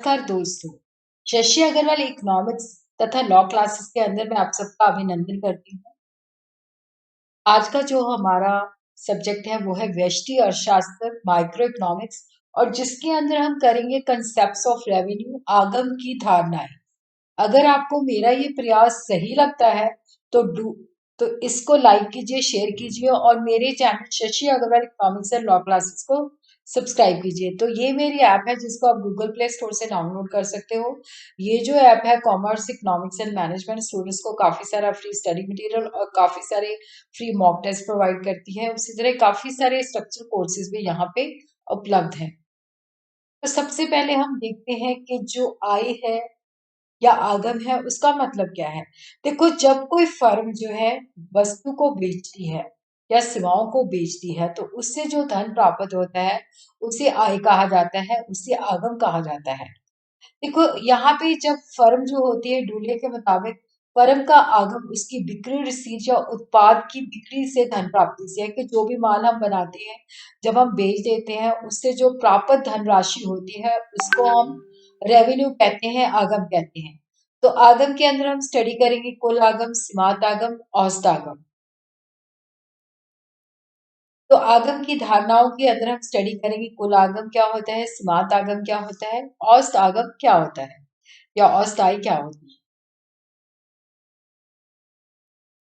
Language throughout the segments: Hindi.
नमस्कार दोस्तों, शशि अग्रवाल इकोनॉमिक्स तथा लॉ क्लासेस के अंदर मैं आप सबका अभिनंदन करती हूँ। आज का जो हमारा सब्जेक्ट है वो है व्यष्टि अर्थशास्त्र माइक्रो इकोनॉमिक्स और जिसके अंदर हम करेंगे कंसेप्ट्स ऑफ रेवेन्यू आगम की धारणाएं। अगर आपको मेरा ये प्रयास सही लगता है तो इसको लाइक कीजिए, शेयर कीजिए और मेरे channel Shashi Agarwal economics and law classes को सब्सक्राइब कीजिए। तो ये मेरी ऐप है जिसको आप गूगल प्ले स्टोर से डाउनलोड कर सकते हो। ये जो ऐप है commerce economics and management students को काफी सारा फ्री स्टडी मटेरियल और काफी सारे फ्री मॉक टेस्ट प्रोवाइड करती है। उसी तरह काफी सारे स्ट्रक्चर कोर्सेज भी यहाँ पे उपलब्ध है। तो सबसे पहले हम देखते हैं कि जो आय है या आगम है उसका मतलब क्या है। देखो, जब कोई फर्म जो है वस्तु को बेचती है या सेवाओं को बेचती है तो उससे जो धन प्राप्त होता है उसे आय कहा जाता है, उसे आगम कहा जाता है। देखो, यहाँ पे जब फर्म जो होती है डूले के मुताबिक फर्म का आगम उसकी बिक्री रिसीट या उत्पाद की बिक्री से धन प्राप्ति से है कि जो भी माल हम बनाते हैं जब हम बेच देते हैं उससे जो प्राप्त धनराशि होती है उसको हम रेवेन्यू कहते हैं, आगम कहते हैं। तो आगम के अंदर हम स्टडी करेंगे कुल आगम, सीमांत आगम, औसत आगम। तो आगम की धारणाओं के अंदर हम स्टडी करेंगे कुल आगम क्या होता है, सीमांत आगम क्या होता है, औसत आगम क्या होता है या औसत आय क्या होती है।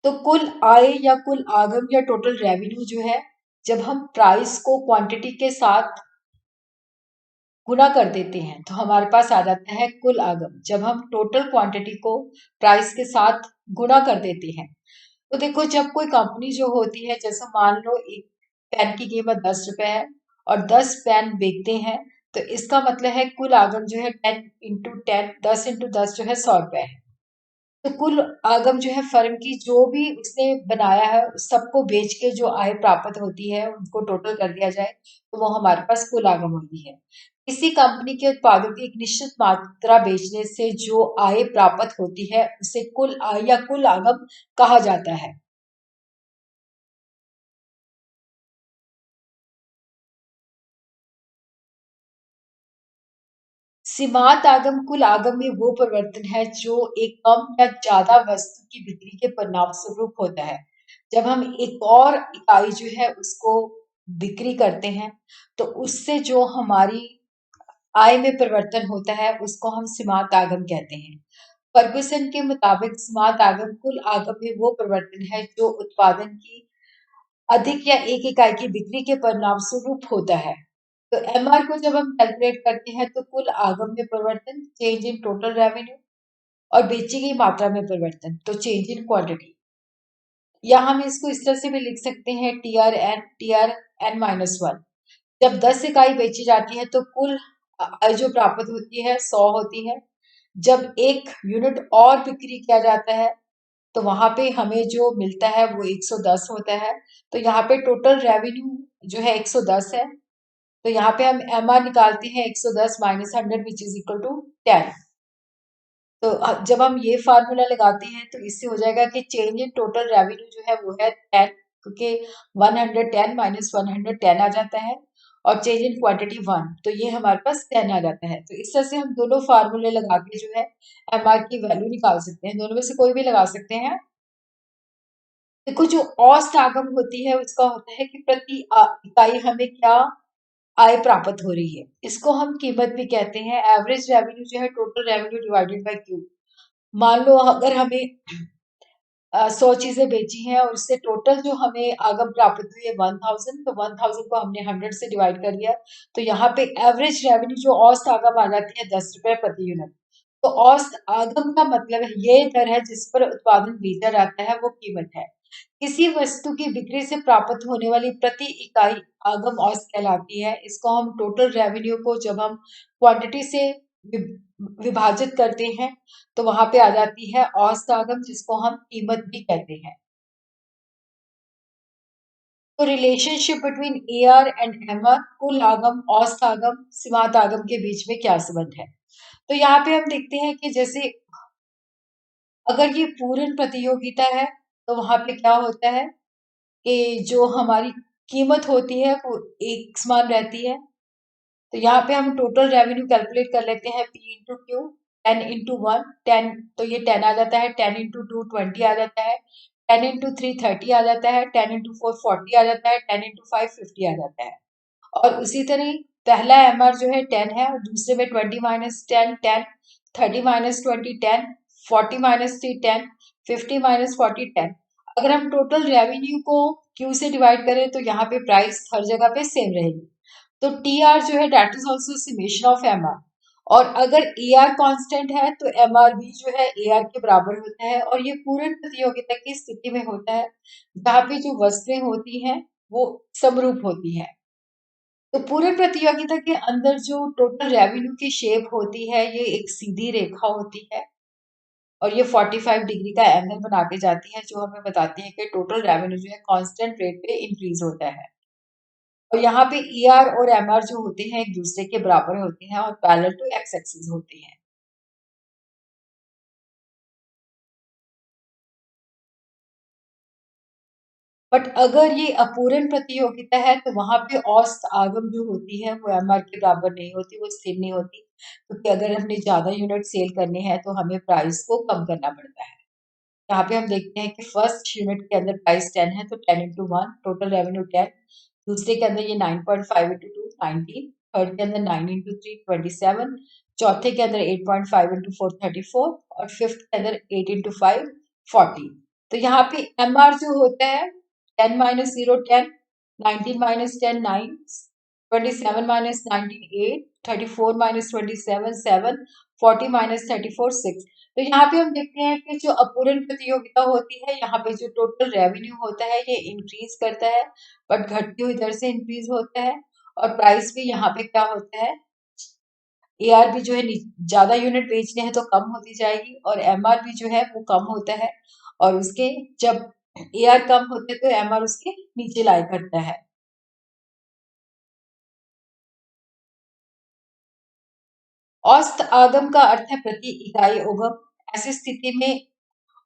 तो कुल आय या कुल आगम या टोटल रेवेन्यू जो है, जब हम प्राइस को क्वांटिटी के साथ गुना कर देते हैं तो हमारे पास आ जाता है कुल आगम। जब हम टोटल क्वांटिटी को प्राइस के साथ गुना कर देते हैं तो देखो, जब कोई कंपनी जो होती है, जैसे मान लो एक पेन की कीमत 10 रुपए है और 10 पेन बेचते हैं तो इसका मतलब है कुल आगम जो है 10 × 10, 10 × 10 जो है 100 रुपए है। तो कुल आगम जो है फर्म की जो भी उसने बनाया है उस सबको बेच के जो आय प्राप्त होती है उनको टोटल कर दिया जाए तो वो हमारे पास कुल आगम होती है। किसी कंपनी के उत्पादों की एक निश्चित मात्रा बेचने से जो आय प्राप्त होती है उसे कुल आय या कुल आगम कहा जाता है। सीमांत आगम कुल आगम में वो परिवर्तन है जो एक कम या ज्यादा वस्तु की बिक्री के परिणाम स्वरूप होता है। जब हम एक और इकाई जो है उसको बिक्री करते हैं तो उससे जो हमारी आय में परिवर्तन होता है उसको हम सीमांत आगम कहते हैं। फर्गुसन के मुताबिक सीमांत आगम कुल आगम में वो परिवर्तन है जो उत्पादन की अधिक या एक इकाई की बिक्री के परिणाम स्वरूप होता है। तो एमआर को जब हम कैलकुलेट करते हैं तो कुल आगम में परिवर्तन, चेंज इन टोटल रेवेन्यू, और बेची गई मात्रा में परिवर्तन तो चेंज इन क्वांटिटी। या हम इसको इस तरह से भी लिख सकते हैं TRN जब 10 इकाई बेची जाती है तो कुल आय जो प्राप्त होती है 100 होती है। जब एक यूनिट और बिक्री किया जाता है तो वहां पे हमें जो मिलता है वो 110 होता है। तो यहाँ पे टोटल रेवेन्यू जो है 110 है। तो यहाँ पे हम एमआर निकालते हैं 110 minus 100 which is equal to 10। तो जब हम ये फार्मूला लगाते हैं तो इससे हो जाएगा कि चेंज इन टोटल रेवेन्यू जो है वो है 10, क्योंकि 110 माइनस 110 आ जाता है और चेंज इन क्वांटिटी 1, तो ये हमारे पास 10 आ जाता है। तो इस तरह से हम दोनों फार्मूले लगा के जो है एमआर की वैल्यू निकाल सकते हैं। दोनों में से कोई भी लगा सकते हैं। देखो, जो औसत आगम होती है उसका होता है कि प्रति इकाई हमें क्या आय प्राप्त हो रही है, इसको हम कीमत भी कहते हैं। एवरेज रेवेन्यू जो है total revenue divided by Q. मान लो अगर हमें 100 चीजें बेची हैं और उससे टोटल जो हमें आगम प्राप्त हुई है 1000, तो 1000 को हमने 100 से डिवाइड कर दिया तो यहाँ पे एवरेज रेवेन्यू जो औसत आगम आ जाती है 10 रुपए प्रति यूनिट। तो औसत आगम का मतलब है ये दर है जिस पर उत्पादन बेचा जाता है, वो कीमत है। किसी वस्तु की बिक्री से प्राप्त होने वाली प्रति इकाई आगम औसत कहलाती है। इसको हम टोटल रेवेन्यू को जब हम क्वांटिटी से विभाजित करते हैं तो वहां पे आ जाती है औसत आगम, जिसको हम कीमत भी कहते हैं। तो relationship between AR and MR, कुल आगम, औसत आगम, सीमांत आगम के बीच में क्या संबंध है। तो यहाँ पे हम देखते हैं कि जैसे अगर ये पूर्ण प्रतियोगिता है तो वहां पे क्या होता है कि जो हमारी कीमत होती है वो एक समान रहती है। तो यहाँ पे हम टोटल रेवेन्यू कैलकुलेट कर लेते हैं P इंटू क्यू, 10 इंटू 1 10, तो ये 10 आ जाता है, 10 इंटू 2 20 आ जाता है, 10 इंटू 3 30 आ जाता है, 10 इंटू 4 40 आ जाता है, 10 इंटू 5 50 आ जाता है। और उसी तरह पहला एमआर जो है 10 है, और दूसरे में 20 - 10 10, 30 - 20 10, 40 - 3 10, 50 - 40 10। अगर हम टोटल रेवेन्यू को क्यू से डिवाइड करें तो यहाँ पे प्राइस हर जगह पे सेम रहेगी। तो टी आर जो है that is also summation of M R. और अगर ए आर कॉन्स्टेंट है तो एम आर भी जो है ए आर के बराबर होता है, और ये पूर्ण प्रतियोगिता की स्थिति में होता है जहाँ पे जो वस्तुएं होती हैं वो समरूप होती हैं। तो पूरे प्रतियोगिता के अंदर जो टोटल रेवेन्यू की शेप होती है ये एक सीधी रेखा होती है, और ये 45 डिग्री का एंगल बना के जाती है, जो हमें बताती है कि टोटल रेवेन्यू जो है कांस्टेंट रेट पे इंक्रीज होता है। और यहाँ पे ई आर और एम आर जो होते हैं एक दूसरे के बराबर होते हैं और पैरेलल टू एक्स एक्सिस होते हैं। बट अगर ये अपूर्ण प्रतियोगिता है तो वहां पे औसत आगम जो होती है वो एम आर के बराबर नहीं होती, वो स्थिर नहीं होती, क्योंकि अगर हमने ज्यादा यूनिट सेल करने हैं तो हमें प्राइस को कम करना पड़ता है। यहाँ पे हम देखते हैं कि फर्स्ट यूनिट के अंदर प्राइस 10 है तो 10 इंटू 1 टोटल रेवेन्यू 10, दूसरे के अंदर ये 9.5 इंटू 2 19, थर्ड के अंदर 9 इंटू 3 27, चौथे के अंदर 8.5 इंटू 4 34, और फिफ्थ के अंदर 8 इंटू 5 40। तो यहाँ पे एम आर जो होता है 10 - 0 10, 19 - 10 9, 27 - 19 8, 34 - 27 7, 40 - 34 6। तो यहाँ पे हम देखते हैं कि जो अपूर्ण प्रतियोगिता होती है यहाँ पे जो टोटल रेवेन्यू होता है ये इंक्रीज करता है, बट घटती हुई दर से इंक्रीज होता है। और प्राइस भी यहाँ पे क्या होता है, एआर भी जो है ज्यादा यूनिट बेचने हैं तो कम होती जाएगी, और एमआर भी जो है वो कम होता है, और उसके जब एआर कम होते हैं तो एमआर उसके नीचे लाया करता है। औसत आगम का अर्थ है प्रति इकाई उगम। ऐसी स्थिति में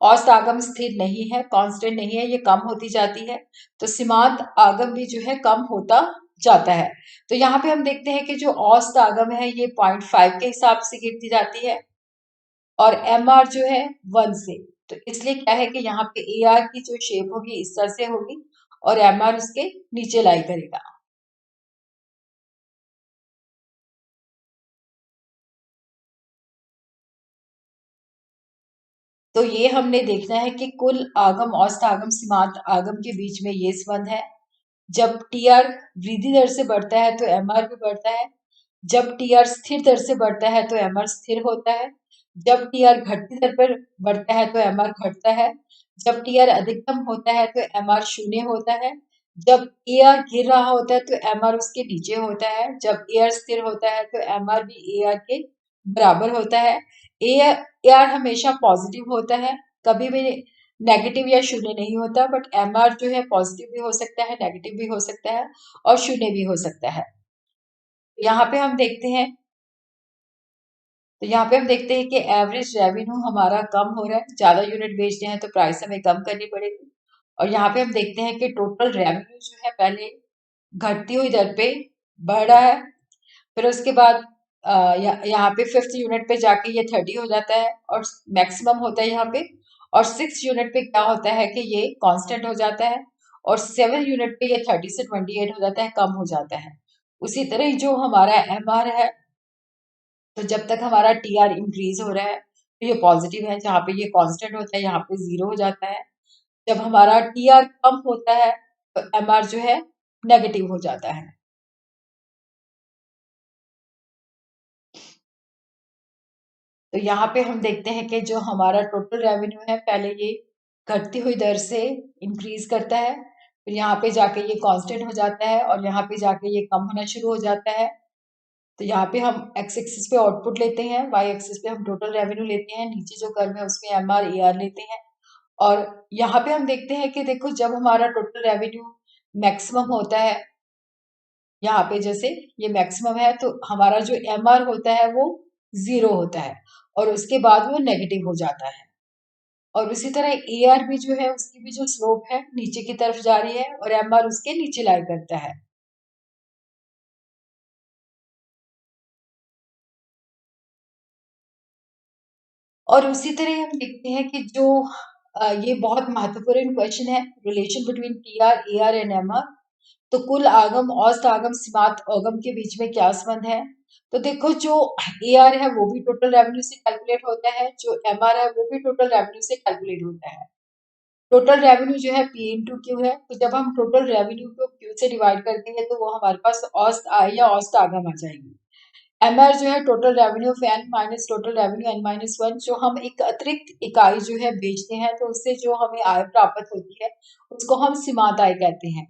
औसत आगम स्थिर नहीं है, कांस्टेंट नहीं है, ये कम होती जाती है, तो सीमांत आगम भी जो है कम होता जाता है। तो यहाँ पे हम देखते हैं कि जो औसत आगम है ये 0.5 के हिसाब से गिरती जाती है, और एम आर जो है 1 से। तो इसलिए क्या है कि यहाँ पे ए आर की जो शेप होगी इस तरह से होगी, और एम आर उसके नीचे लाई करेगा। तो ये हमने देखना है कि कुल आगम, औसत आगम, सीमांत आगम के बीच में ये संबंध है। जब टी आर वृद्धि दर से बढ़ता है तो एम आर भी बढ़ता है, जब टी आर स्थिर दर से बढ़ता है तो एम आर स्थिर होता है, जब टी आर घटती दर पर बढ़ता है तो एम आर घटता है, जब टी आर अधिकतम होता है तो एम आर शून्य होता है, जब ए आर गिर रहा होता है तो एम आर उसके नीचे होता है, जब ए आर स्थिर होता है तो एम आर भी ए आर के बराबर होता है। ए आर हमेशा पॉजिटिव होता है, कभी भी नेगेटिव या शून्य नहीं होता, बट एम आर जो है पॉजिटिव भी हो सकता है, नेगेटिव भी हो सकता है, और शून्य भी हो सकता है। यहाँ पे हम देखते हैं, तो यहाँ पे हम देखते हैं कि एवरेज रेवेन्यू हमारा कम हो रहा है, ज्यादा यूनिट बेचते हैं तो प्राइस हमें कम करनी पड़ेगी। और यहाँ पे हम देखते हैं कि टोटल रेवेन्यू जो है पहले घटती हुई दर पे बढ़ रहा है, फिर उसके बाद यहाँ पे फिफ्थ यूनिट पे जाके ये 30 हो जाता है और मैक्सिमम होता है यहाँ पे, और सिक्स यूनिट पे क्या होता है कि ये कांस्टेंट हो जाता है, और सेवन यूनिट पे ये 30 से 28 हो जाता है, कम हो जाता है। उसी तरह जो हमारा एम आर है, तो जब तक हमारा टी आर इंक्रीज हो रहा है तो ये पॉजिटिव है, जहाँ पे ये कांस्टेंट होता है यहाँ पे जीरो हो जाता है। जब हमारा टी आर कम होता है तो एम आर जो है नेगेटिव हो जाता है। तो यहाँ पे हम देखते हैं कि जो हमारा टोटल रेवेन्यू है पहले ये घटती हुई दर से इंक्रीज करता है, फिर यहाँ पे जाके ये कांस्टेंट हो जाता है, और यहाँ पे जाके ये कम होना शुरू हो जाता है। तो यहाँ पे हम एक्स एक्सिस पे आउटपुट लेते हैं, वाई एक्सिस पे हम टोटल रेवेन्यू लेते हैं, नीचे जो कर्व है उसमें एम आर ए आर लेते हैं। और यहाँ पे हम देखते हैं कि देखो जब हमारा टोटल रेवेन्यू मैक्सिमम होता है, यहाँ पे जैसे ये मैक्सिमम है तो हमारा जो एम आर होता है वो जीरो होता है, और उसके बाद वो नेगेटिव हो जाता है। और उसी तरह ए आर भी जो है उसकी भी जो स्लोप है नीचे की तरफ जा रही है, और एम आर उसके नीचे लाई करता है। और उसी तरह हम देखते हैं कि जो ये बहुत महत्वपूर्ण क्वेश्चन है, relation between TR, AR and MR. तो कुल आगम, औसत आगम, सीमांत आगम के बीच में क्या संबंध है? तो देखो, जो एआर है वो भी टोटल रेवेन्यू से कैलकुलेट होता है, जो एमआर है वो भी टोटल रेवेन्यू से कैलकुलेट होता है। टोटल रेवेन्यू जो है पी इंटू क्यू है, तो जब हम टोटल रेवेन्यू को क्यू से डिवाइड करते हैं तो वो हमारे पास औसत आय या औसत आगम आ जाएगी। एमआर जो है total revenue of N minus total revenue N minus one. जो हम एक अतिरिक्त इकाई जो है बेचते हैं तो उससे जो हमें आय प्राप्त होती है उसको हम सीमांत आय कहते हैं।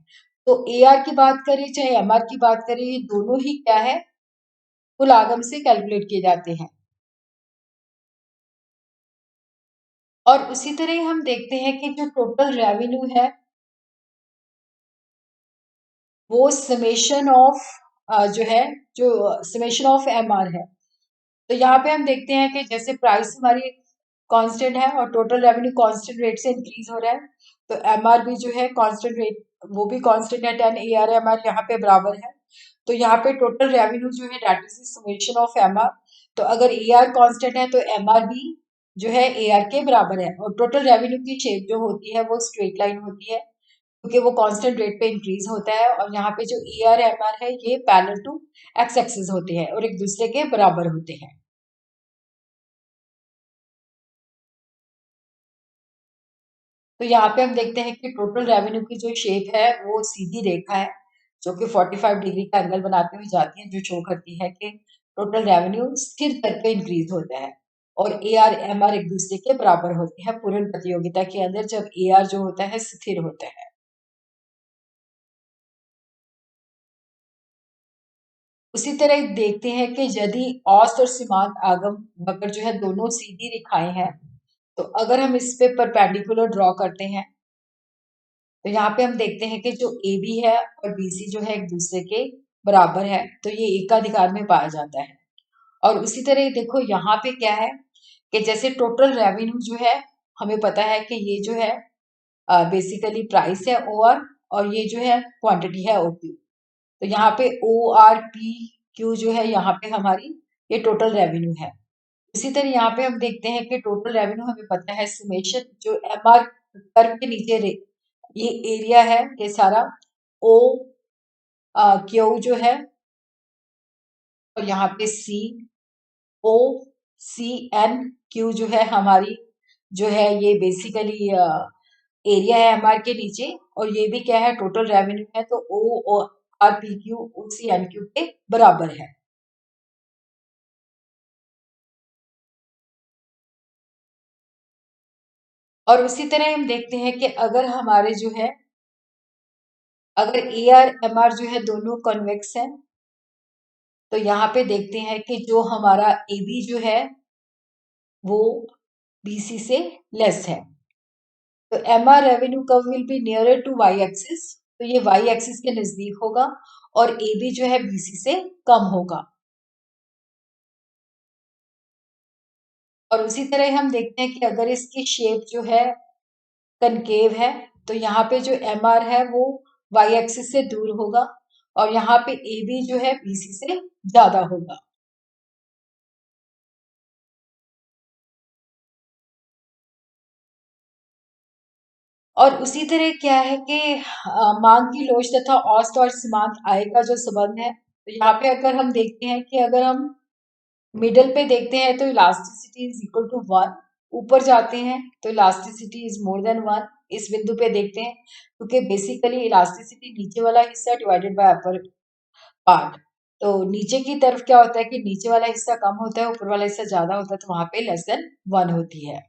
तो एआर की बात करें चाहे एमआर की बात करें, ये दोनों ही क्या है, कुल आगम से कैलकुलेट किए जाते हैं। और उसी तरह हम देखते हैं कि जो टोटल रेवेन्यू है वो समेशन ऑफ जो है, जो समेशन ऑफ एमआर है। तो यहाँ पे हम देखते हैं कि जैसे प्राइस हमारी कांस्टेंट है और टोटल रेवेन्यू कांस्टेंट रेट से इंक्रीज हो रहा है, तो एमआर भी जो है कांस्टेंट रेट, वो भी कांस्टेंट है, 10 एआर एमआर यहाँ पे बराबर है। तो यहाँ पे टोटल रेवेन्यू जो है that is summation of MR. तो अगर एआर कांस्टेंट है तो एमआर भी जो है एआर के बराबर है। और टोटल रेवेन्यू की शेप जो होती है वो स्ट्रेट लाइन होती है, क्योंकि वो कांस्टेंट रेट पे इंक्रीज होता है। और यहाँ पे जो एआर एमआर है ये पैरेलल टू एक्स एक्सिस होते हैं और एक दूसरे के बराबर होते हैं। तो यहाँ पे हम देखते हैं कि टोटल रेवेन्यू की जो शेप है वो सीधी रेखा है, जो कि 45 डिग्री का एंगल बनाते हुए जाती है, जो शो करती है कि टोटल रेवेन्यू स्थिर दर पे इंक्रीज होता है और ए आर एम आर एक दूसरे के बराबर होते हैं पूर्ण प्रतियोगिता के अंदर, जब ए आर जो होता है स्थिर होता है। उसी तरह देखते हैं कि यदि औसत और सीमांत आगम वक्र जो है दोनों सीधी रेखाएं हैं, तो अगर हम इस पे परपेंडिकुलर ड्रॉ करते हैं तो यहाँ पे हम देखते हैं कि जो ए बी है और बी सी जो है एक दूसरे के बराबर है, तो ये एकाधिकार में पाया जाता है। और उसी तरह देखो यहाँ पे क्या है कि जैसे टोटल रेवेन्यू जो है, हमें पता है कि ये जो है बेसिकली प्राइस है ओ आर, और ये जो है क्वांटिटी है ओ क्यू। तो यहाँ पे ओ आर पी क्यू जो है यहाँ पे हमारी ये टोटल रेवेन्यू है। उसी तरह यहाँ पे हम देखते हैं कि टोटल रेवेन्यू हमें पता है समेशन जो एम आर कर्व के नीचे ये एरिया है ये सारा ओ क्यू जो है, और यहाँ पे सी ओ सी एन क्यू जो है हमारी, जो है ये बेसिकली एरिया है एमआर के नीचे, और ये भी क्या है टोटल रेवेन्यू है, तो O R P Q O C N Q के बराबर है। और उसी तरह हम देखते हैं कि अगर हमारे जो है, अगर ए आर एम आर जो है दोनों कॉन्वेक्स हैं, तो यहाँ पे देखते हैं कि जो हमारा ए बी जो है वो बी सी से लेस है। तो M R revenue curve will be nearer to Y axis, तो ये वाई एक्सिस के नजदीक होगा, और ए बी जो है बीसी से कम होगा। और उसी तरह हम देखते हैं कि अगर इसकी शेप जो है कनकेव है, तो यहाँ पे जो एम आर है वो वाई एक्सिस से दूर होगा, और यहाँ पे ए बी जो है बीसी से ज्यादा होगा। और उसी तरह क्या है कि मांग की लोच तथा औसत और सीमांत आय का जो संबंध है, तो यहाँ पे अगर हम देखते हैं कि अगर हम मिडल पे देखते हैं तो elasticity is equal to one, ऊपर जाते हैं तो elasticity is more than one, इस बिंदु पे देखते हैं, क्योंकि बेसिकली इलास्टिसिटी नीचे वाला हिस्सा डिवाइडेड बाय अपर पार्ट। तो नीचे की तरफ क्या होता है कि नीचे वाला हिस्सा कम होता है, ऊपर वाला हिस्सा ज्यादा होता है, तो वहां पे लेस देन वन होती है।